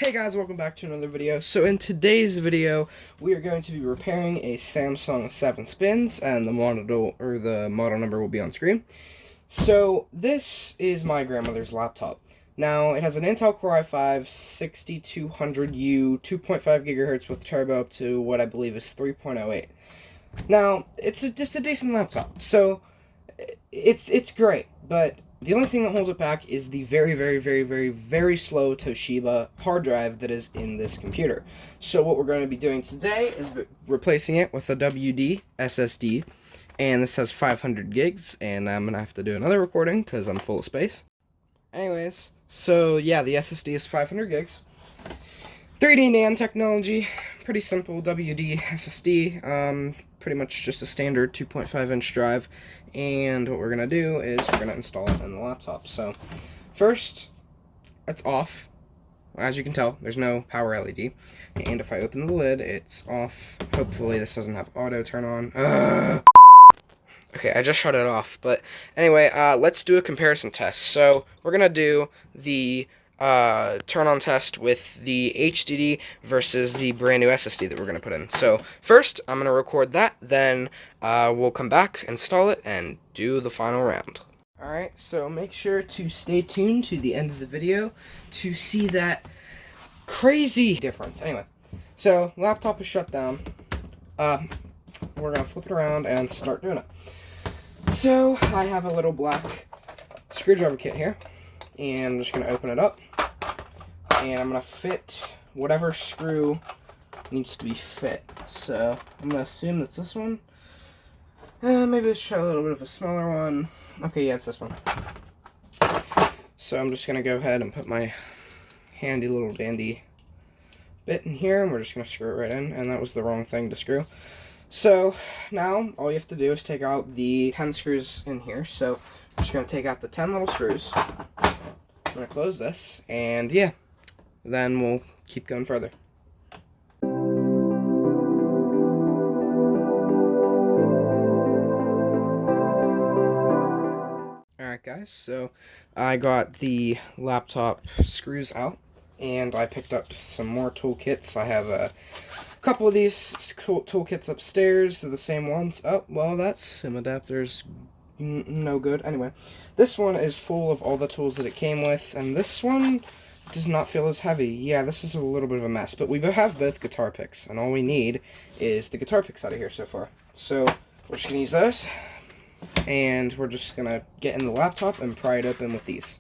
Hey guys, welcome back to another video. So in today's video, we are going to be repairing a Samsung 7 Spins, and the model number will be on screen. So this is my grandmother's laptop. Now, it has an Intel Core i5 6200U 2.5 gigahertz with turbo up to what I believe is 3.08. Now, it's just a decent laptop, so it's great, but the only thing that holds it back is the very slow Toshiba hard drive that is in this computer. So what we're going to be doing today is replacing it with a WD SSD, and this has 500 gigs, and I'm going to have to do another recording because I'm full of space. Anyways, so yeah, the SSD is 500 gigs. 3D NAND technology, pretty simple WD SSD, pretty much just a standard 2.5-inch drive, and what we're going to do is we're going to install it in the laptop. So, first, it's off. As you can tell, there's no power LED, and if I open the lid, it's off. Hopefully this doesn't have auto turn on. Okay, I just shut it off, but anyway, let's do a comparison test. So, we're going to do the turn on test with the HDD versus the brand new SSD that we're going to put in. So first, I'm going to record that, then we'll come back, install it, and do the final round. Alright, so make sure to stay tuned to the end of the video to see that crazy difference. Anyway, so laptop is shut down. We're going to flip it around and start doing it. So I have a little black screwdriver kit here, and I'm just going to open it up, and I'm going to fit whatever screw needs to be fit. So I'm going to assume that's this one. Maybe let's try a little bit of a smaller one. Okay, yeah, it's this one. So I'm just going to go ahead and put my handy little dandy bit in here, and we're just going to screw it right in, and that was the wrong thing to screw. So now all you have to do is take out the 10 screws in here. So I'm just going to take out the 10 little screws. I'm going to close this, and yeah, then we'll keep going further. Alright guys, so I got the laptop screws out, and I picked up some more toolkits. I have a couple of these toolkits upstairs. They're the same ones. Oh, well, that SIM adapter's no good. Anyway, this one is full of all the tools that it came with, and this one does not feel as heavy. Yeah, this is a little bit of a mess, but we have both guitar picks, and all we need is the guitar picks out of here so far. So we're just gonna use those, and we're just gonna get in the laptop and pry it open with these.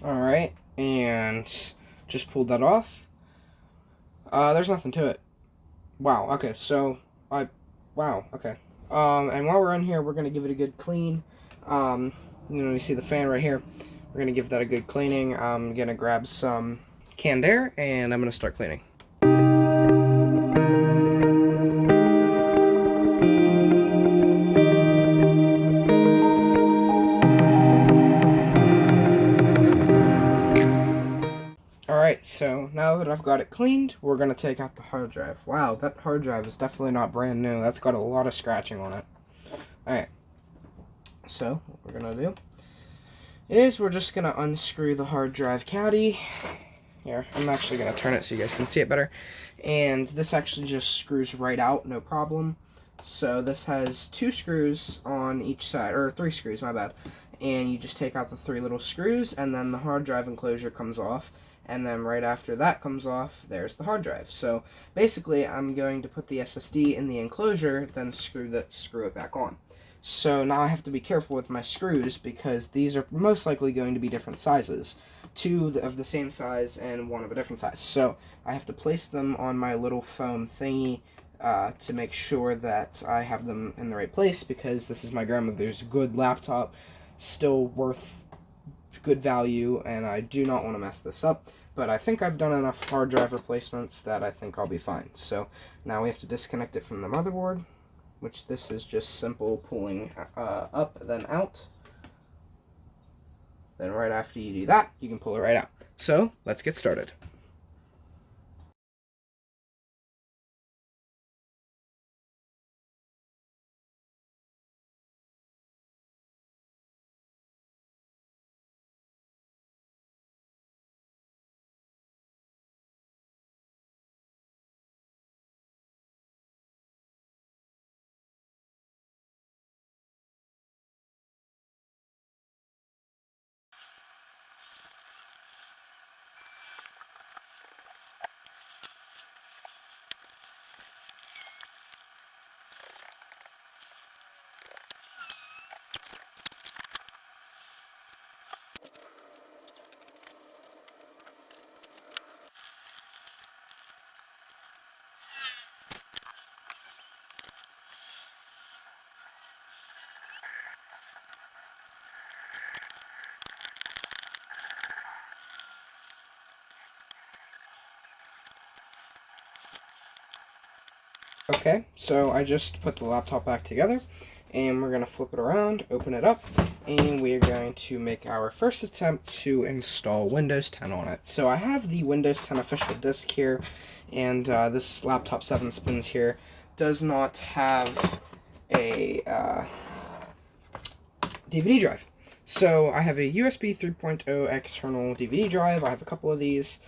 Alright, and just pulled that off. There's nothing to it. Wow, okay, so, wow, okay. And while we're in here, we're gonna give it a good clean. You see the fan right here. We're gonna give that a good cleaning. I'm gonna grab some canned air, and I'm gonna start cleaning. Alright, so now that I've got it cleaned, we're going to take out the hard drive. Wow, that hard drive is definitely not brand new. That's got a lot of scratching on it. Alright, so what we're going to do is we're just going to unscrew the hard drive caddy. Here, I'm actually going to turn it so you guys can see it better. And this actually just screws right out, no problem. So this has 2 screws on each side, or 3 screws, my bad. And you just take out the 3 little screws, and then the hard drive enclosure comes off. And then right after that comes off, there's the hard drive. So basically, I'm going to put the SSD in the enclosure, then screw it back on. So now I have to be careful with my screws, because these are most likely going to be different sizes. 2 of the same size and 1 of a different size. So I have to place them on my little foam thingy to make sure that I have them in the right place, because this is my grandmother's good laptop, still worth good value, and I do not want to mess this up. But I think I've done enough hard drive replacements that I think I'll be fine. So now we have to disconnect it from the motherboard. which this is just simple pulling up, then out. Then right after you do that, you can pull it right out. So let's get started. Okay, so I just put the laptop back together, and we're going to flip it around, open it up, and we are going to make our first attempt to install Windows 10 on it. So I have the Windows 10 official disk here, and this laptop 7 spins here does not have a DVD drive. So I have a USB 3.0 external DVD drive. I have a couple of these.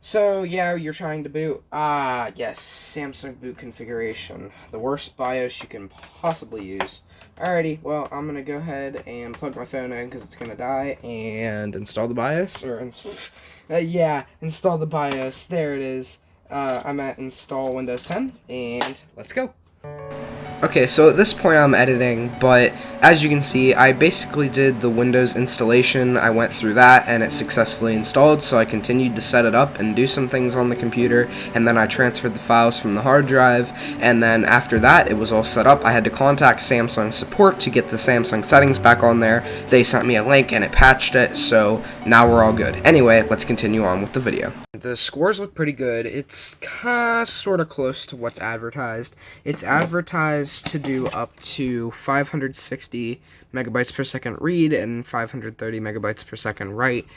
So, yeah, you're trying to boot. Yes, Samsung boot configuration. The worst BIOS you can possibly use. Alrighty, well, I'm going to go ahead and plug my phone in because it's going to die and install the BIOS. Install the BIOS. There it is. I'm at install Windows 10, and let's go. Okay, so at this point I'm editing, but as you can see, I basically did the Windows installation. I went through that and it successfully installed, so I continued to set it up and do some things on the computer, and then I transferred the files from the hard drive, and then after that it was all set up. I had to contact Samsung support to get the Samsung settings back on there. They sent me a link and it patched it, so now we're all good. Anyway, let's continue on with the video. The scores look pretty good. It's sort of close to what's advertised. It's advertised to do up to 560 megabytes per second read and 530 megabytes per second write,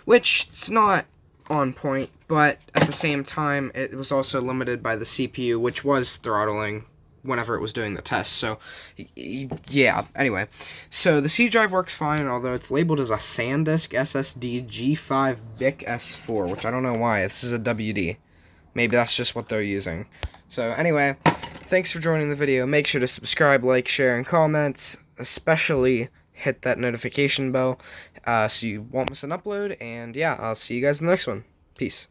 which it's not on point, but at the same time, it was also limited by the CPU, which was throttling whenever it was doing the test. So yeah, anyway, so the C drive works fine, although it's labeled as a SanDisk SSD G5 BIC S4, which I don't know why. This is a WD. Maybe that's just what they're using. So anyway, thanks for joining the video. Make sure to subscribe, like, share, and comment. Especially hit that notification bell so you won't miss an upload. And yeah, I'll see you guys in the next one. Peace.